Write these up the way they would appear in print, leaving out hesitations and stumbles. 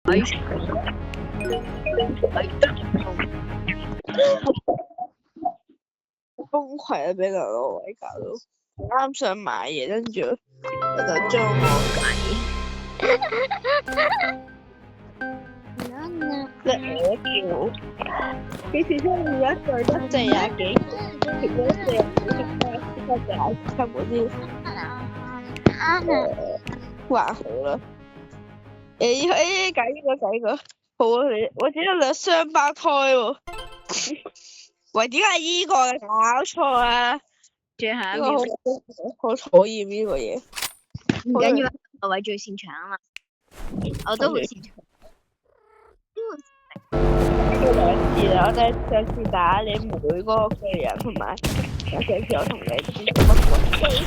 係崩潰啊！俾兩個位搞到，啱想買嘢，跟住我就將我即係我叫，幾時先要一句得四廿幾？如果四廿幾就搞差嗰啲，還好啦。誒，揀呢個，好啊！我只有兩雙胞胎喎。喂，點解依個嘅？搞錯啊！最後一呢個秒，好討厭呢個嘢。唔緊要，我位最擅長啊嘛，我都好擅長。呢個兩次啦，我第一上次打你妹嗰個巨人，同埋上次我同你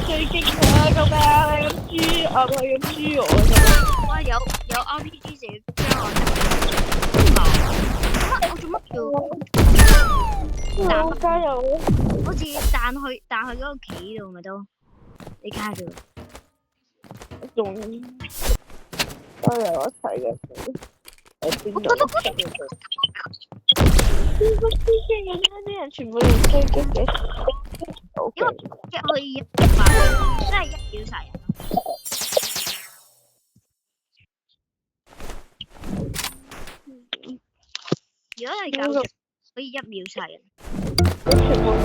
最勁啊！做咩啊？你咁豬，我佢咁豬我啫。哇！有 RPG 直接將我我做乜叫？加油！好似彈去嗰個棋度咪都，你卡住。仲加油一齊嘅，喺邊度？啲人全部用追擊嘅，因為一可以一百，真係一秒殺人咯。如果係夠可以一秒殺人。我全部都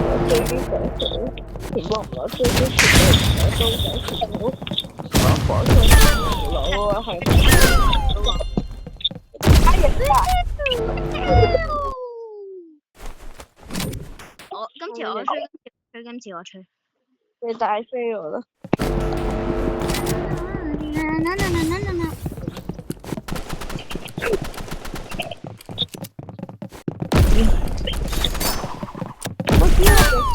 攞追擊上去，全部唔攞追擊，全部唔攞刀仔，全部攞火槍攞啊，係。哎呀！今次我吹。你大飛我啦！我知道佢射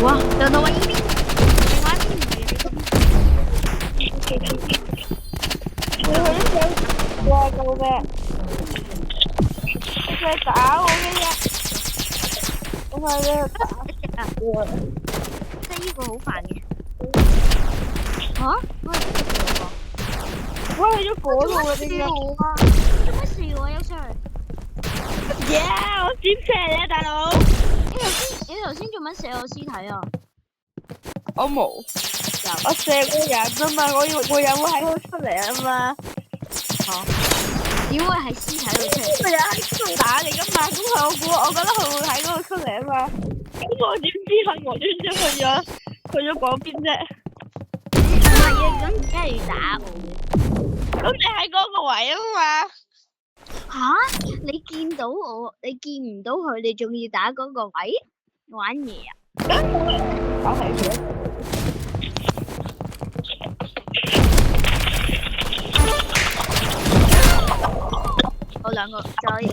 哇！就到我呢邊，另外一邊唔係你嗰邊。你去想哇做咩？佢打我嘅嘢，我係咧打我。即係呢個好煩嘅。嚇？我去咗嗰度啊！點解？做乜事喎？有上。耶！我閃射你啊，大佬！你頭先做乜射我屍體啊？我冇，我射個人啊嘛，我以為個人會喺度出嚟啊嘛。嚇？點會喺屍體度出嚟？個人喺度打你噶嘛，咁我覺得佢會喺嗰度出嚟啊嘛。咁我點知佢無端端去咗嗰邊啫？唔係啊，咁而家要打我嘅。咁你喺嗰個位啊嘛？嚇！你見到我，你見唔到佢，你仲要打嗰個位？玩嘢啊！打係佢。我兩個再一個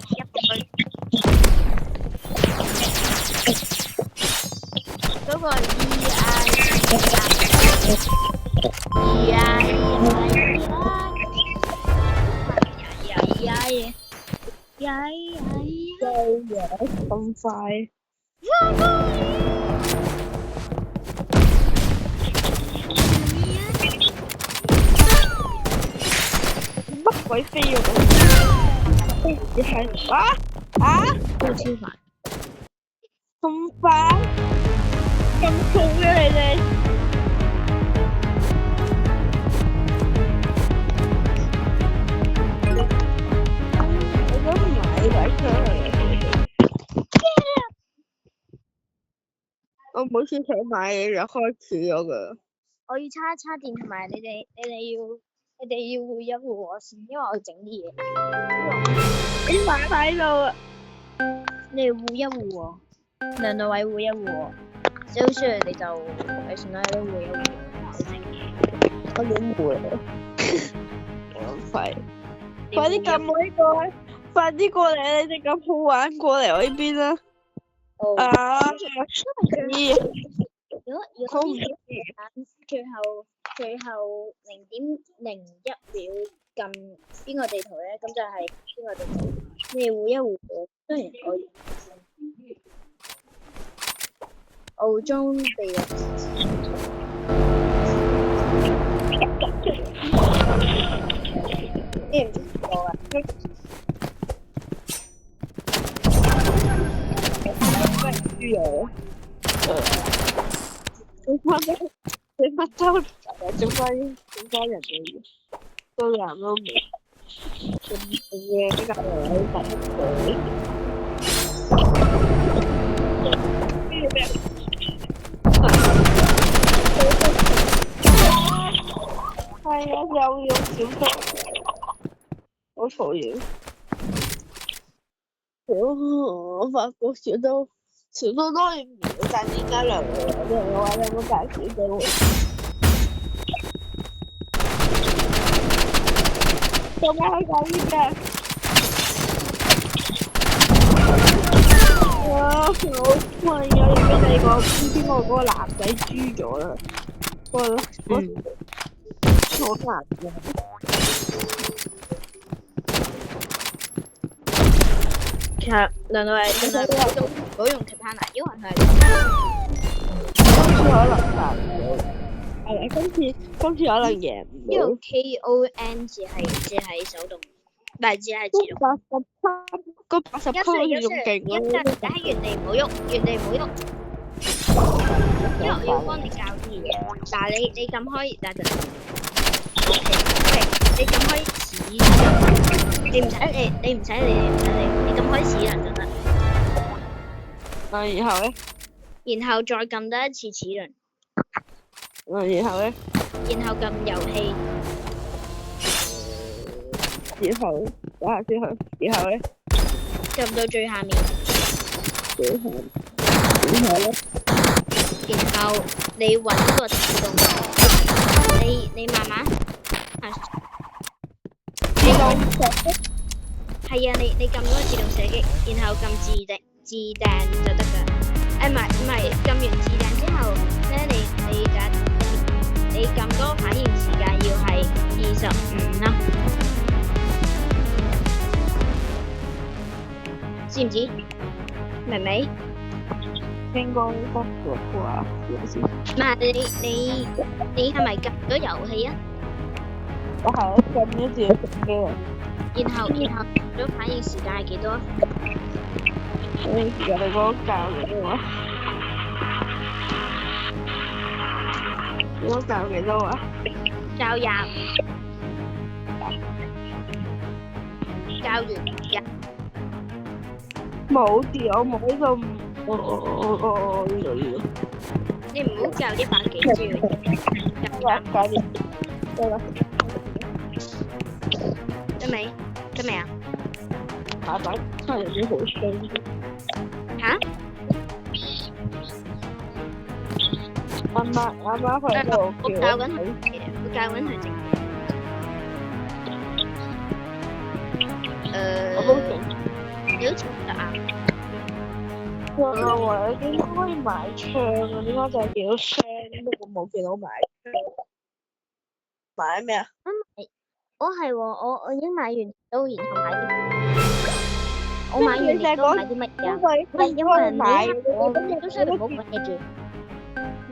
嗰個 咁快？乜鬼飛啊！你係啊？都超煩。咁快？咁重嘅你哋？我都唔係睇出嚟。我每次想買嘢就開始咗㗎。我要叉一叉電，同埋你哋要互一互我先，因為我整啲嘢。你買喺度啊？你哋互一互我，兩位互一互我，小説你就你算啦，你都互一互我，我整嘢。我點會啊？我廢。快啲撳我呢個！快啲過嚟！你哋咁好玩，過嚟我呢邊啦！啊！咦？如果最後0.01秒撳邊個地圖咧，咁就係邊個地圖。你互一互我，雖然澳中地獄。州整翻人哋都人都未咁嘅比較有特色。係啊，又用小刀，好討厭。我發覺小刀當然唔要，但點解兩個人嘅話有冇大小刀？做咩去搞呢嘅？好困啊！要俾你個邊個嗰個男仔豬咗啦！好難嘅。其實兩位真係都唔好用其他拿，因為係今次可能難咗。係今次可能贏唔呢個到。KON 只係手動，但係只係自動。個80級好似仲勁一陣喺原地唔好喐，原地唔好喐。因為我要幫你教啲嘢，但係你撳開，等陣。OK，你撳開齒輪，你唔使理，你撳開齒輪就得。然後咧？然後再撳多一次齒輪。然後咧？然後撳遊戲。然後打下先去，然後咧？撳到最下面。然後咧？然後你揾個自動，你慢慢，你撳係啊，你撳嗰個自動射擊，然後撳自訂就得㗎。唔係，撳完自訂之後咧，你撳嗰個反應時間要係25啦，知唔知？明唔明？應該得嘅啩，唔係你係咪撳咗遊戲啊？我係撳咗自己食機啊。然後咗反應時間係幾多？反應時間你講教幾多啊？你講教幾多啊？教20，教完1。冇電，我冇呢個。哦，呢度。你唔好教100幾先。搞掂。得啦。得未啊？下擺差人啲好衰。嚇？阿媽喺度我教緊佢整。我都整。你都整得啊？我應該可以買槍啊，點解就係見到槍，不過冇見到買槍。買咩啊？我係喎，我已經買完刀，然後買啲。我買完你都買啲乜嘢啊？因為買我都需要唔好講嘢住。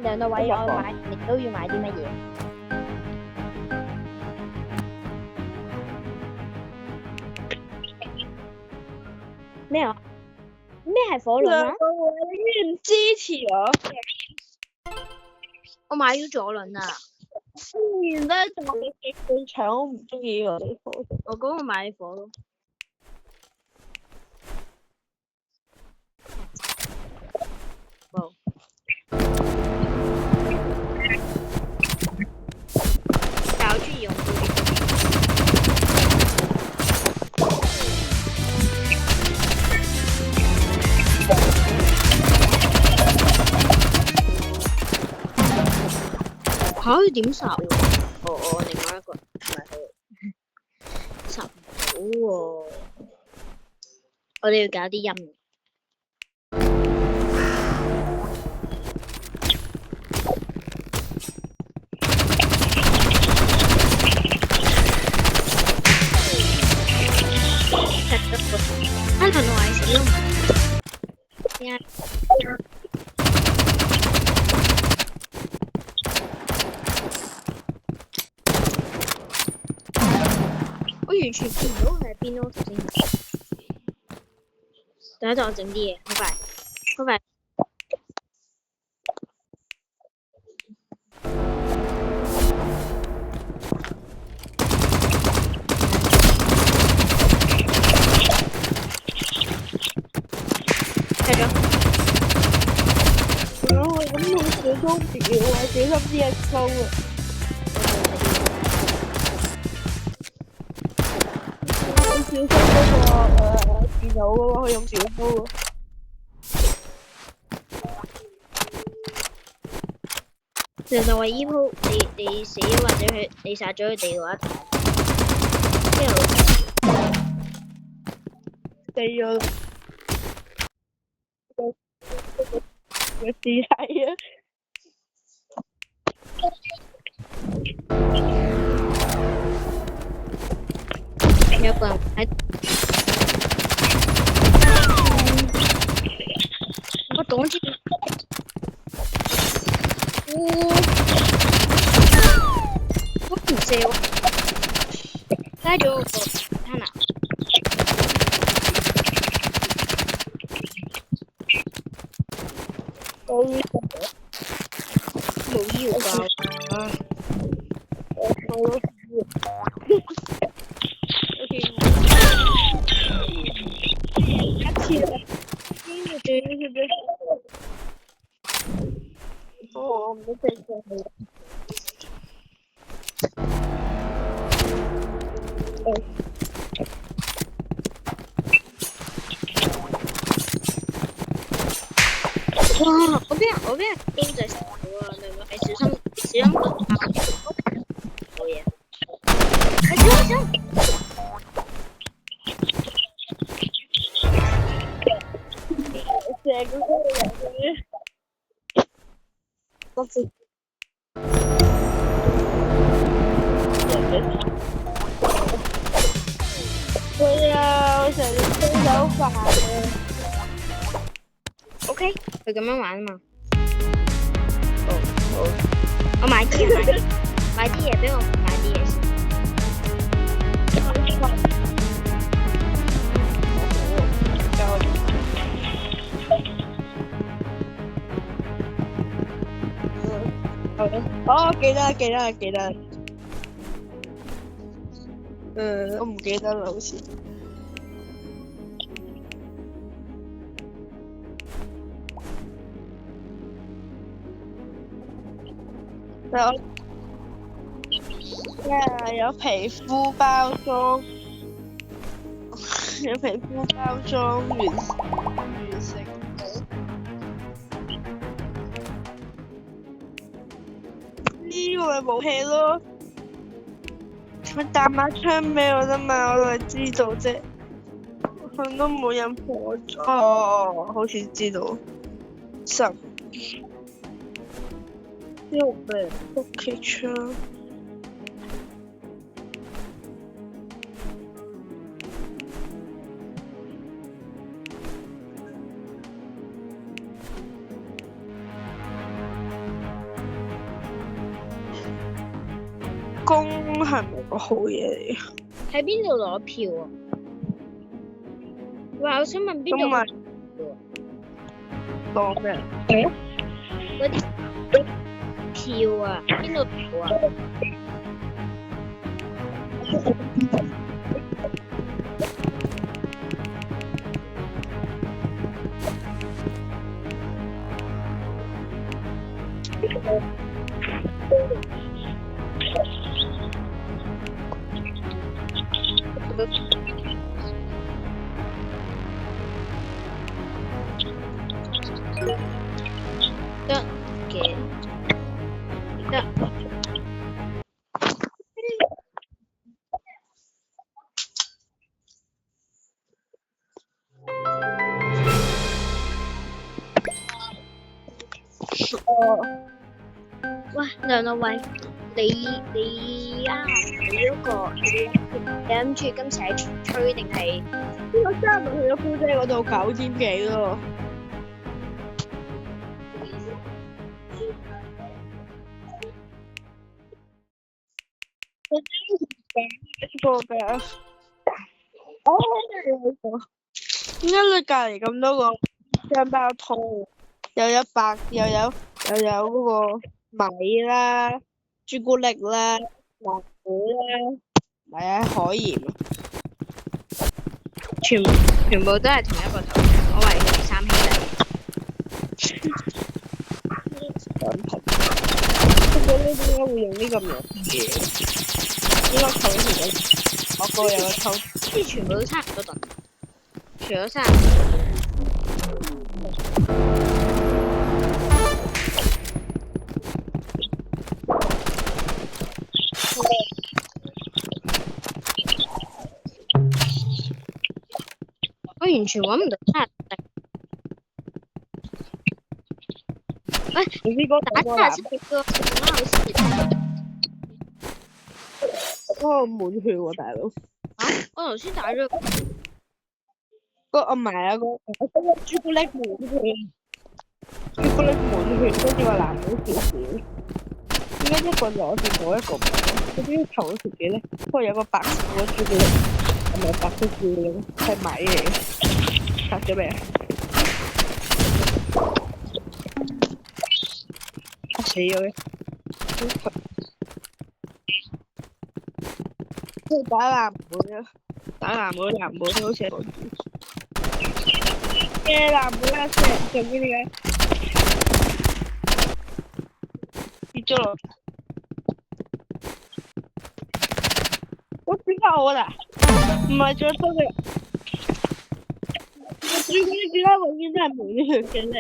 兩個位我買，你都要買啲乜嘢？咩啊？咩係火輪啊？你唔支持我？我買咗左輪啊！然咧就你極半場，我唔中意我哋火。我嗰個買火咯。但我中意用刀。嚇？要點殺喎？另外一個唔係佢殺唔到喎。我哋要搞啲音。可能我係死咯。我完全見唔到佢喺邊咯，頭先。等一陣我整啲嘢，好快。小心啲啊，粗啊！小心嗰個電腦嗰個可以用小刀喎。其實話依鋪你死或者佢你殺咗佢哋嘅話，之後死咗。個屍體啊！有個人喺我擋住，我唔射喎，拉咗個他嗱，冇醫療啊！我唔得上去。哇！我俾人刀仔食到啊！你咪係小心冇嘢，係小心。成個都係人我知。會啊！我成日都好煩啊。OK，佢咁樣玩啊嘛。好。我買啲嘢，買啲嘢俾我買啲嘢先。哦，記得。我唔記得啦，好似。有皮膚包裝，有皮膚包裝完成。呢個咪武器咯，佢彈把槍俾我啫嘛，我就知道啫。佢都冇任何哦，好似知道。神。呢個咩？屋企槍。弓係咪個好嘢嚟？喺邊度攞票啊？哇！我想問邊度攞攞咩？嗰啲票啊，邊度攞啊？得嘅，得。喂，梁樂偉，你嗰個你諗住今次係吹定係？我今日去咗姑姐嗰度9點幾咯。我個㗎。哦，點解你隔離咁多個雙胞胎？又有白，又有嗰個米啦、朱古力啦、黃莓啦，唔係啊，海鹽。全部都係同一個頭像，我為佢哋3兄弟。點解會用呢咁樣嘢？應該扣咗條嘅，我個有個扣，啲全部都差唔多等，除咗三。我完全揾唔到差特。喂，唔知嗰打差色嘅歌，點解好似？嗰個滿血喎，大佬。啊！我頭先打咗。唔係啊，嗰個朱古力滿血，朱古力滿血，跟住話藍莓少少。點解一個攞住嗰一個唔攞？嗰啲頭嗰條嘢咧，不過有個白色嘅朱古力，係咪白色朱古力？係米嚟嘅，拆咗未啊？死咗嘅。打藍莓啊！打藍莓好似係攞住。嘅藍莓啊，成做咩嘅？跌咗落。我點解我啦？唔係最多嘅。朱古力點解永遠都係滿血嘅咧？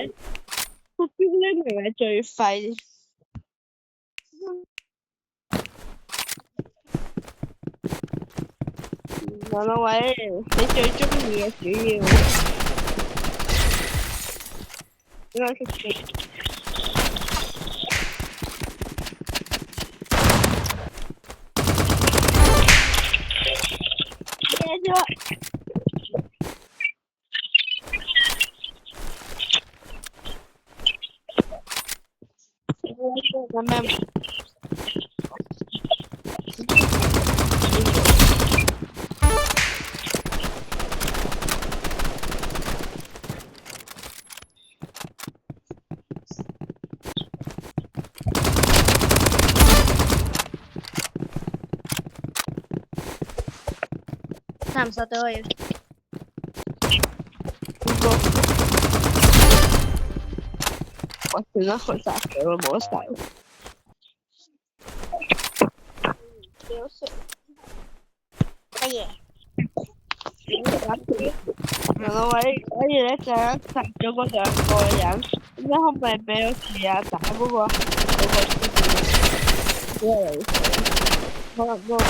個朱古力明明係最廢。兩位，你最中意嘅主要應該識嘅。贏咗！咁咩？殺唔殺到我要？我算啦，佢殺咗啦，冇得殺。幾好食？乜嘢？兩位，所以咧就殺咗嗰兩個人，點解可唔可以俾我試下打嗰個豬仔？可能嗰個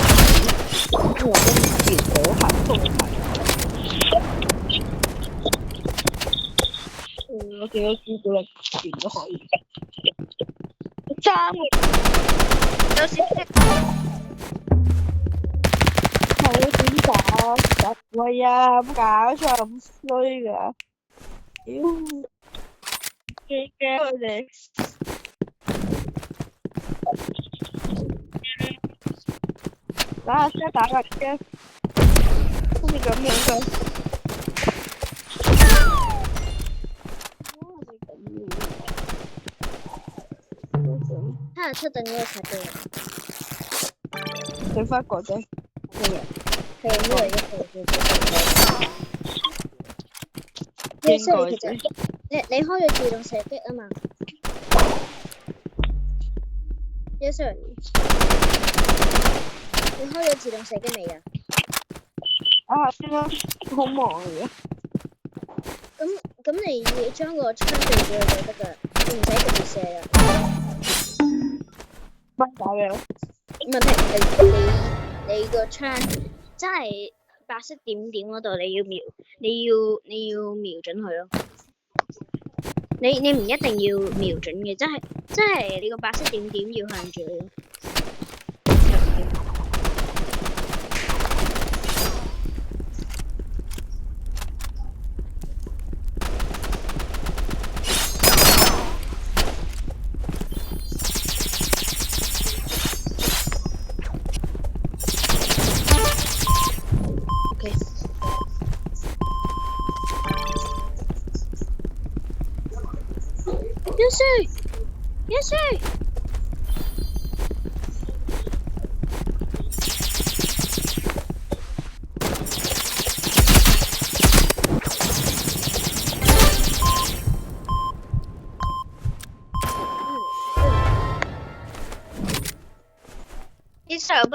我都見到行通行。我見到朱古力全都可以。爭喎！有少少。係啊，點打？喂呀，冇搞錯咁衰㗎！屌，幾驚佢哋。打下先，打下先，好似咁樣嘅。77等嗰個殺咗人。剩翻個啫，係啊，係因為一個叫應該啫。你開咗自動射擊啊嘛？Yes sir。你開咗自動射擊未啊？啊，先啦，好忙啊而家。咁你將個槍對住佢就得㗎，你唔使直接射㗎。乜打嘅？問題係你個槍真係白色點點嗰度，你要瞄準佢咯。你唔一定要瞄準嘅，真係你個白色點點要向住佢咯。Yes sir.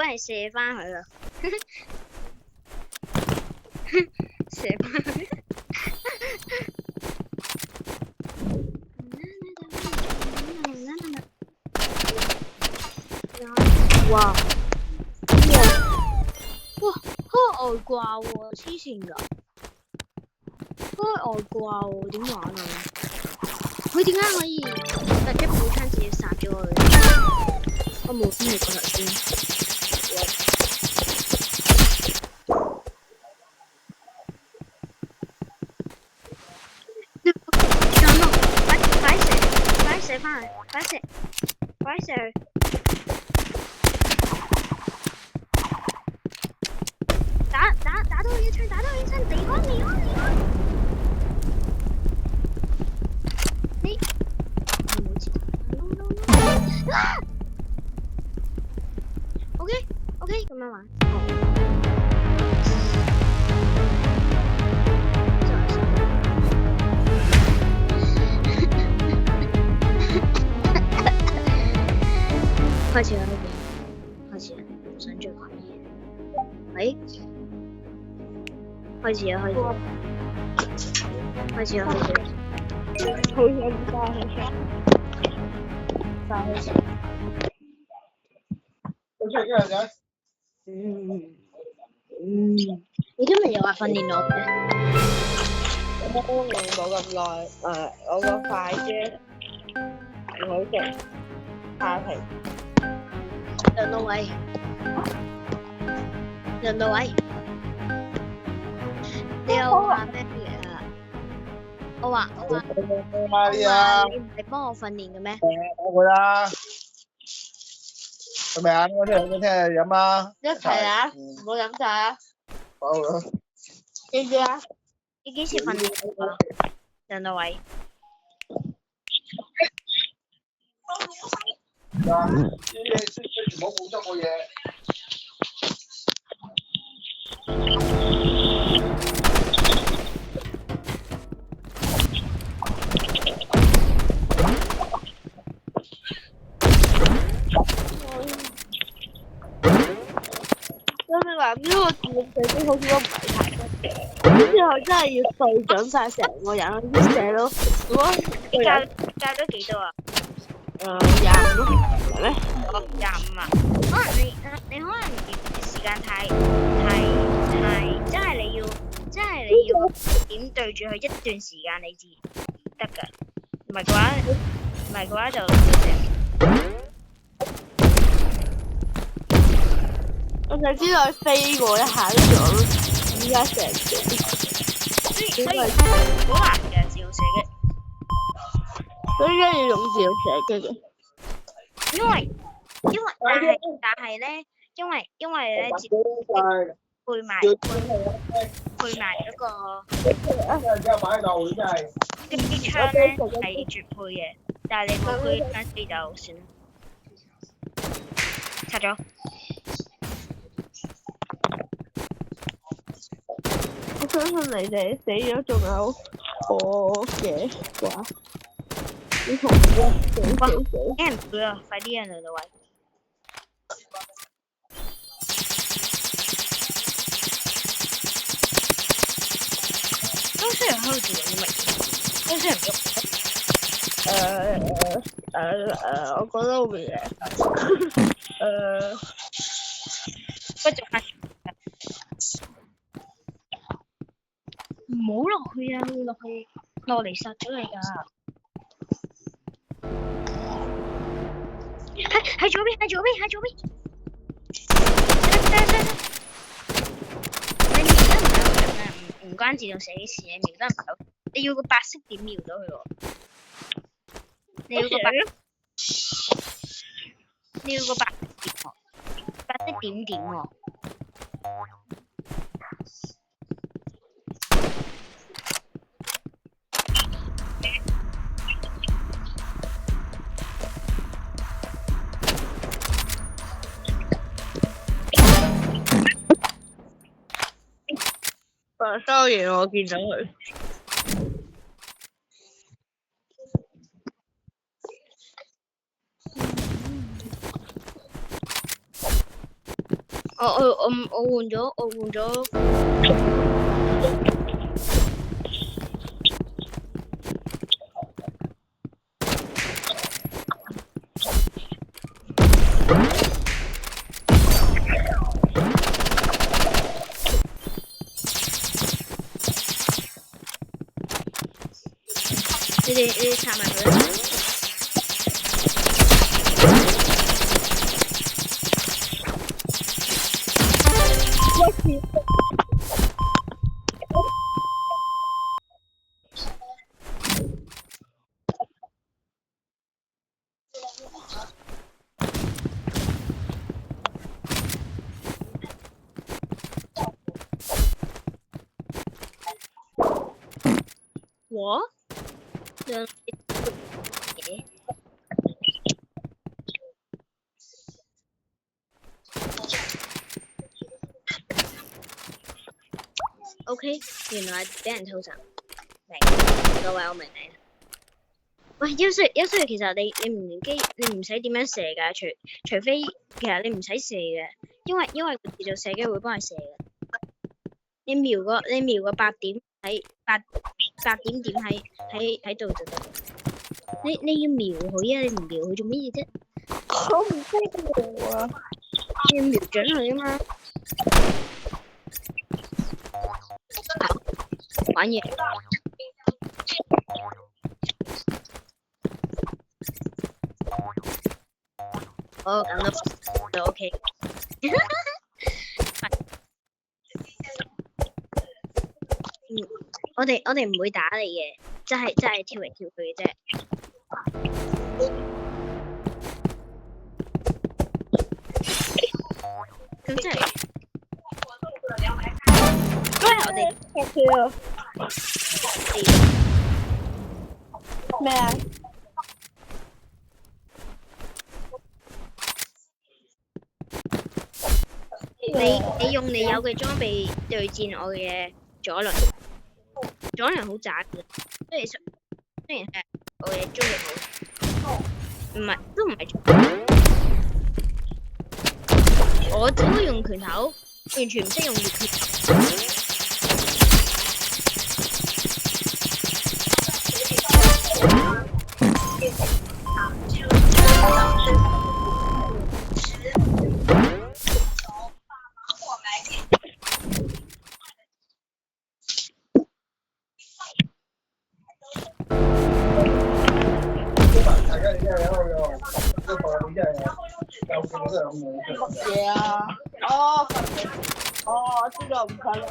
係射翻佢啦，射翻佢。哇！哇！開外掛喎，黐線㗎！開外掛喎，點玩啊？佢點解可以突擊補槍直接殺咗佢？我冇聽你講頭先。上咯，快射翻嚟，快射！打到佢一槍，離開！你冇接啊 ！OK， 咁樣玩。開始啦，唔想再講嘢。喂？開始啦！好想開始。你今日又話訓練我嘅？冇咁耐，我個快啫，唔好食，下皮。梁道偉，你又話咩嘢啊？我話你唔係幫我訓練嘅咩？我會啦，係咪啊？我聽日飲啊！一齊啊！唔好飲晒啊！好啦，記住啊！你幾時訓練我啊？梁道偉。唔好冇執我嘢。話呢個自動射擊好似都唔係太得，之後真係要對準晒成個人先射咯。如果你教咗幾多啊？25咯，係咩？25啊？可能你可能時間太，真係你要點對住佢一段時間你至得㗎，唔係嘅話就我就知道佢飛過一下，跟住我都依家射唔到。所以好難嘅自動射擊。所以依家要用自動射擊嘅。但係咧，因為咧，配埋嗰個機槍咧係絕配嘅，但係你冇機槍飛就算啦。拆咗。我相信你哋死咗仲有我嘅話，你同我死。驚唔會啊！快啲啊，梁道偉！都雖然喺度做緊啲乜，都雖然喐。我覺得好嘅。繼續下。唔好落去啊！會落嚟殺咗你㗎。喺左邊。你瞄得唔夠唔關自動射擊事，你瞄得唔夠，你要個白色點瞄到佢喎。你要個白色點喎。收完我見到佢。我換咗。你哋插埋佢啦。我OK， 原來俾人偷襲，明各位我明你。喂，休息，其實你唔連機，你唔使點樣射㗎，除非其實你唔使射嘅，因為個自動射擊會幫你射嘅。你瞄個8點喺8點喺度就得。你要瞄佢啊！你唔瞄佢做乜嘢啫？我唔識瞄啊！你要瞄準佢啊嘛！玩嘢。哦，咁都 OK。我哋唔會打你嘅，真係跳嚟跳去嘅啫。咁即係，我哋咩啊？你用你有嘅裝備對戰我嘅左輪好渣嘅，雖然係我嘅中力好，都唔係。我只會用拳頭，完全唔識用熱拳。乜嘢啊？哦，我知道唔錯啦，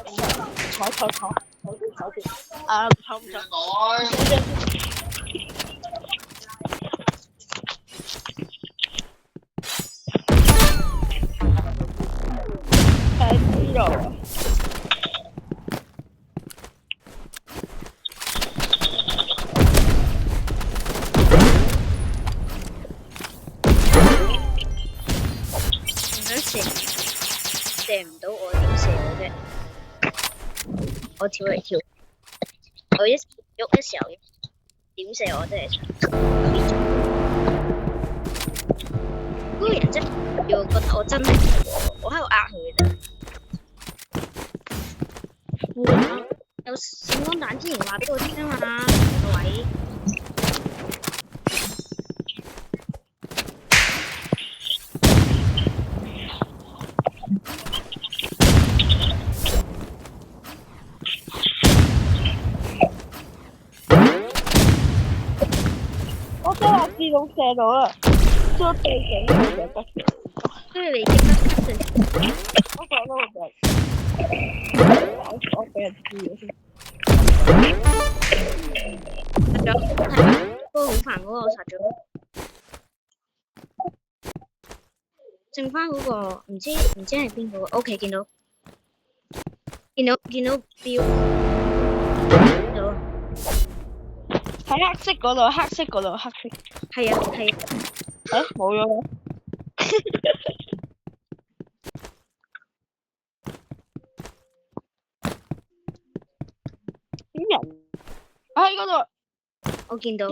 坐。啊，唔錯。係知道啊。射唔到我點射嘅啫？我跳嚟跳，我喐嘅時候點射我真係想。嗰個人真要覺得我真係我喺度呃佢嘅啫。有閃光彈之前話俾我聽啊嘛，各位。自動射到啦，將背景佢就得。跟住你即刻我講到我俾人知咗先。殺咗，嗰個好煩嗰個我殺咗。剩翻嗰個唔知係邊個 ？OK， 見到標。到。喺黑色嗰度，黑色。係啊。冇咗啦。點人？喺嗰度。我見到。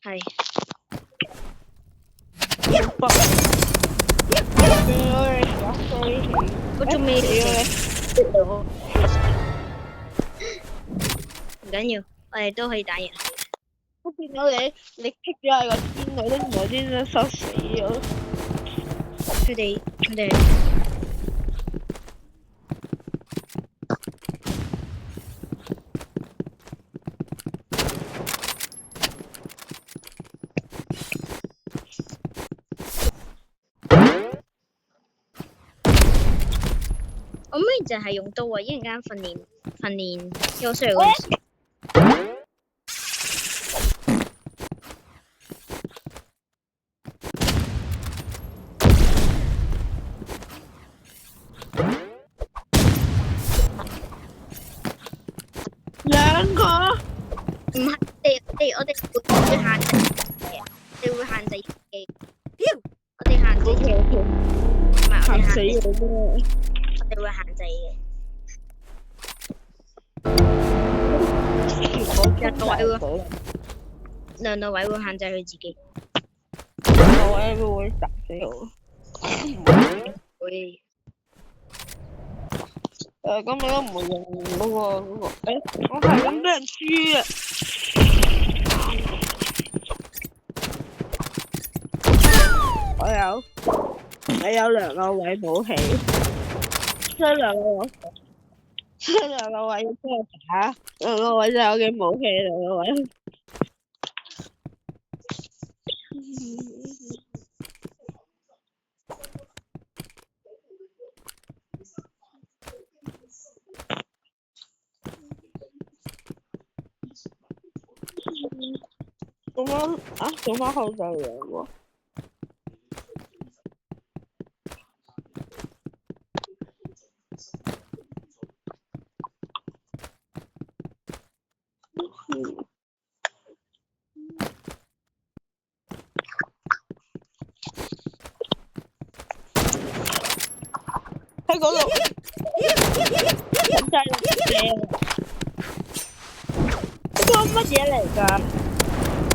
係。北。我仲未唔緊要，我哋都可以打贏。我見到你棘咗喺個天度，跟住我啲都收死咗。佢哋我咪就係用刀啊！一陣間訓練休息嗰陣時。兩個唔係，我哋會限制嘅，你會限制嘅。我哋限制嘅，唔係我哋嚇死限制，我啫！我哋會限制嘅。兩個位會，兩個位會限制佢自己。我咧會殺死我。會。咁你都唔會用嗰個，我係咁俾人輸啊！我有兩個位武器，所以兩個位要幫我打，兩個位就有嘅武器，兩個位。做翻後就贏喎。喺嗰度，真係靚。呢個乜嘢嚟㗎？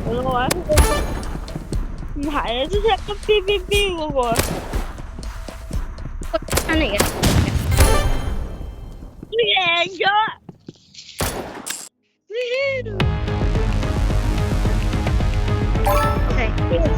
我話唔係啊，即係一飆嗰個。真嚟嘅。